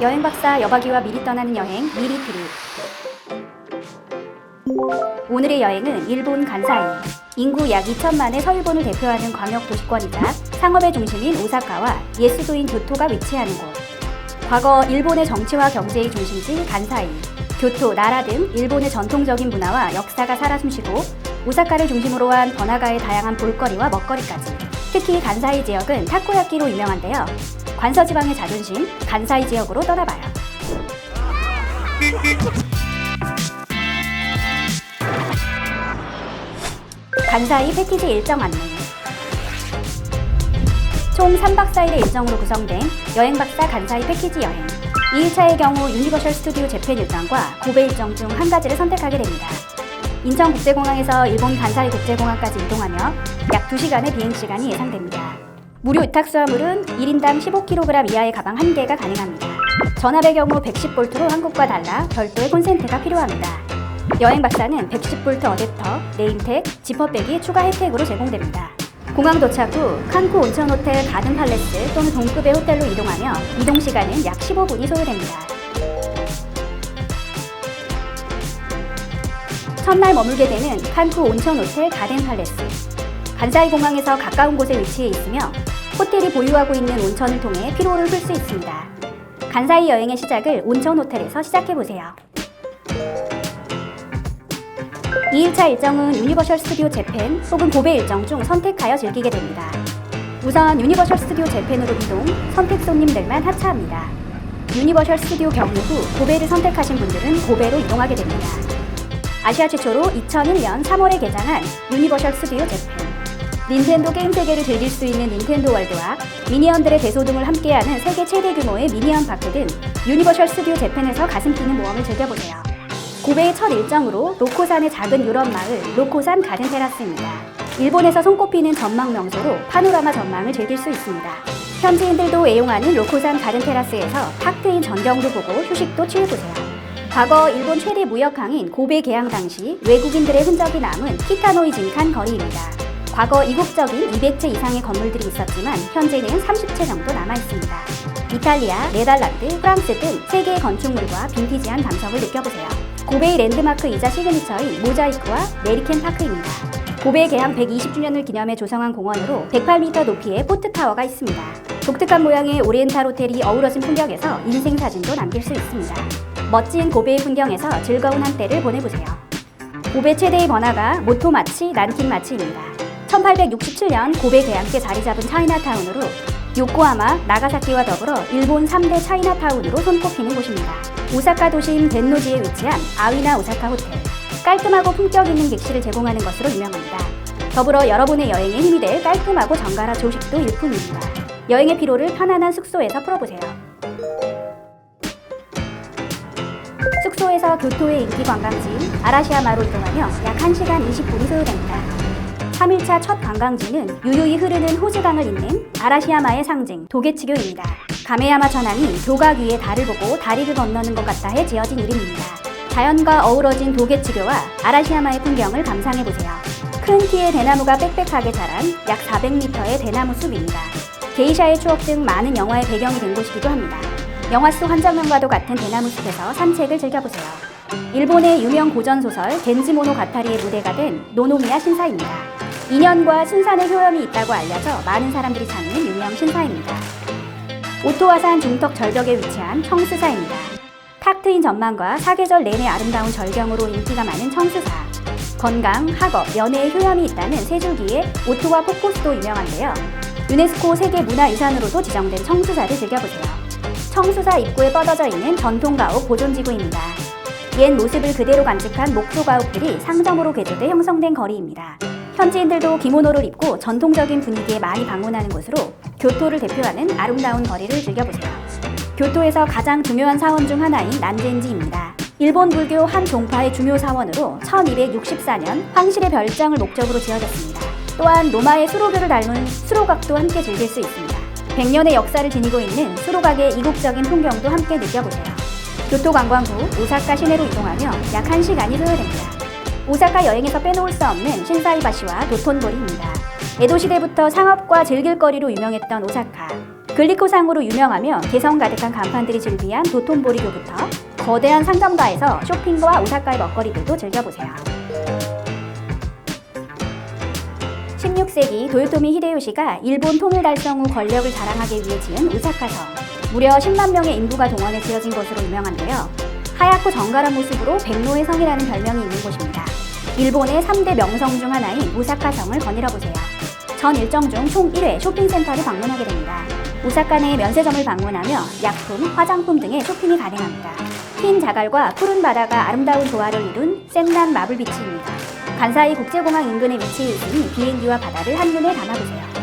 여행 박사 여박이와 미리 떠나는 여행 미리 트립. 오늘의 여행은 일본 간사이. 인구 약 2천만의 서일본을 대표하는 광역 도시권이자 상업의 중심인 오사카와 옛 수도인 교토가 위치하는 곳. 과거 일본의 정치와 경제의 중심지 간사이, 교토, 나라 등 일본의 전통적인 문화와 역사가 살아 숨쉬고 오사카를 중심으로 한 번화가의 다양한 볼거리와 먹거리까지. 특히 간사이 지역은 타코야끼로 유명한데요. 관서지방의 자존심, 간사이 지역으로 떠나봐요. 간사이 패키지 일정 안내. 총 3박 4일의 일정으로 구성된 여행 박사 간사이 패키지 여행. 2일차의 경우 유니버셜 스튜디오 재팬 일정과 고베 일정 중 한 가지를 선택하게 됩니다. 인천국제공항에서 일본 간사이 국제공항까지 이동하며 약 2시간의 비행시간이 예상됩니다. 무료 위탁 수화물은 1인당 15kg 이하의 가방 1개가 가능합니다. 전압의 경우 110V로 한국과 달라 별도의 콘센트가 필요합니다. 여행 박사는 110V 어댑터, 네임택, 지퍼백이 추가 혜택으로 제공됩니다. 공항 도착 후 칸쿠 온천 호텔 가든 팔레스 또는 동급의 호텔로 이동하며 이동 시간은 약 15분이 소요됩니다. 첫날 머물게 되는 칸쿠 온천 호텔 가든 팔레스. 간사이 공항에서 가까운 곳에 위치해 있으며 호텔이 보유하고 있는 온천을 통해 피로를 풀 수 있습니다. 간사이 여행의 시작을 온천 호텔에서 시작해보세요. 2일차 일정은 유니버셜 스튜디오 재팬 혹은 고베 일정 중 선택하여 즐기게 됩니다. 우선 유니버셜 스튜디오 재팬으로 이동, 선택 손님들만 하차합니다. 유니버셜 스튜디오 경유 후 고베를 선택하신 분들은 고베로 이동하게 됩니다. 아시아 최초로 2001년 3월에 개장한 유니버셜 스튜디오 재팬. 닌텐도 게임 세계를 즐길 수 있는 닌텐도 월드와 미니언들의 대소동을 함께하는 세계 최대 규모의 미니언 파크 등 유니버셜 스튜디오 재팬에서 가슴 뛰는 모험을 즐겨보세요. 고베의 첫 일정으로 로코산의 작은 유럽 마을 로코산 가든 테라스입니다. 일본에서 손꼽히는 전망 명소로 파노라마 전망을 즐길 수 있습니다. 현지인들도 애용하는 로코산 가든 테라스에서 탁 트인 전경도 보고 휴식도 취해보세요. 과거 일본 최대 무역항인 고베 개항 당시 외국인들의 흔적이 남은 키타노이 진칸 거리입니다. 과거 이국적인 200채 이상의 건물들이 있었지만 현재는 30채 정도 남아있습니다. 이탈리아, 네덜란드, 프랑스 등 세계의 건축물과 빈티지한 감성을 느껴보세요. 고베의 랜드마크이자 시그니처인 모자이크와 메리켄 파크입니다. 고베 개항 120주년을 기념해 조성한 공원으로 108m 높이의 포트타워가 있습니다. 독특한 모양의 오리엔탈 호텔이 어우러진 풍경에서 인생사진도 남길 수 있습니다. 멋진 고베의 풍경에서 즐거운 한때를 보내보세요. 고베 최대의 번화가 모토마치 난킨마치입니다. 1867년 고베 개항께 자리 잡은 차이나타운으로 요코하마, 나가사키와 더불어 일본 3대 차이나타운으로 손꼽히는 곳입니다. 오사카 도심 덴노지에 위치한 아위나 오사카 호텔. 깔끔하고 품격 있는 객실을 제공하는 것으로 유명합니다. 더불어 여러분의 여행에 힘이 될 깔끔하고 정갈한 조식도 일품입니다. 여행의 피로를 편안한 숙소에서 풀어보세요. 숙소에서 교토의 인기 관광지인 아라시야마로 이동하며 약 1시간 20분이 소요됩니다. 3일차 첫 관광지는 유유히 흐르는 호즈강을 잇는 아라시야마의 상징 도게치교입니다. 가메야마 천왕이 교각 위에 달을 보고 다리를 건너는 것 같아 해 지어진 이름입니다. 자연과 어우러진 도게치교와 아라시야마의 풍경을 감상해보세요. 큰 키의 대나무가 빽빽하게 자란 약 400m의 대나무 숲입니다. 게이샤의 추억 등 많은 영화의 배경이 된 곳이기도 합니다. 영화 속 한 장면과도 같은 대나무 숲에서 산책을 즐겨보세요. 일본의 유명 고전소설 겐지모노 가타리의 무대가 된 노노미야 신사입니다. 인연과 순산의 효험이 있다고 알려져 많은 사람들이 찾는 유명 신사입니다. 오토와산 중턱 절벽에 위치한 청수사입니다. 탁 트인 전망과 사계절 내내 아름다운 절경으로 인기가 많은 청수사. 건강, 학업, 연애의 효험이 있다는 세 줄기의 오토와 포코스도 유명한데요. 유네스코 세계문화유산으로도 지정된 청수사를 즐겨보세요. 청수사 입구에 뻗어져 있는 전통가옥 보존지구입니다. 옛 모습을 그대로 간직한 목조가옥들이 상점으로 개조돼 형성된 거리입니다. 현지인들도 기모노를 입고 전통적인 분위기에 많이 방문하는 곳으로 교토를 대표하는 아름다운 거리를 즐겨보세요. 교토에서 가장 중요한 사원 중 하나인 난젠지입니다. 일본 불교 한 종파의 중요 사원으로 1264년 황실의 별장을 목적으로 지어졌습니다. 또한 로마의 수로교를 닮은 수로각도 함께 즐길 수 있습니다. 100년의 역사를 지니고 있는 수로각의 이국적인 풍경도 함께 느껴보세요. 교토 관광 후 오사카 시내로 이동하며 약 1시간이 소요됩니다. 오사카 여행에서 빼놓을 수 없는 신사이바시와 도톤보리입니다. 에도 시대부터 상업과 즐길거리로 유명했던 오사카. 글리코상으로 유명하며 개성 가득한 간판들이 즐비한 도톤보리교부터 거대한 상점가에서 쇼핑과 오사카의 먹거리들도 즐겨보세요. 16세기 도요토미 히데요시가 일본 통일 달성 후 권력을 자랑하기 위해 지은 오사카성. 무려 10만 명의 인구가 동원해 지어진 것으로 유명한데요. 하얗고 정갈한 모습으로 백로의 성이라는 별명이 있는 곳입니다. 일본의 3대 명성 중 하나인 오사카성을 거닐어보세요. 전 일정 중 총 1회 쇼핑센터를 방문하게 됩니다. 오사카 내 면세점을 방문하며 약품, 화장품 등의 쇼핑이 가능합니다. 흰 자갈과 푸른 바다가 아름다운 조화를 이룬 센난 마블비치입니다. 간사이 국제공항 인근에 위치해 있으니 비행기와 바다를 한눈에 담아보세요.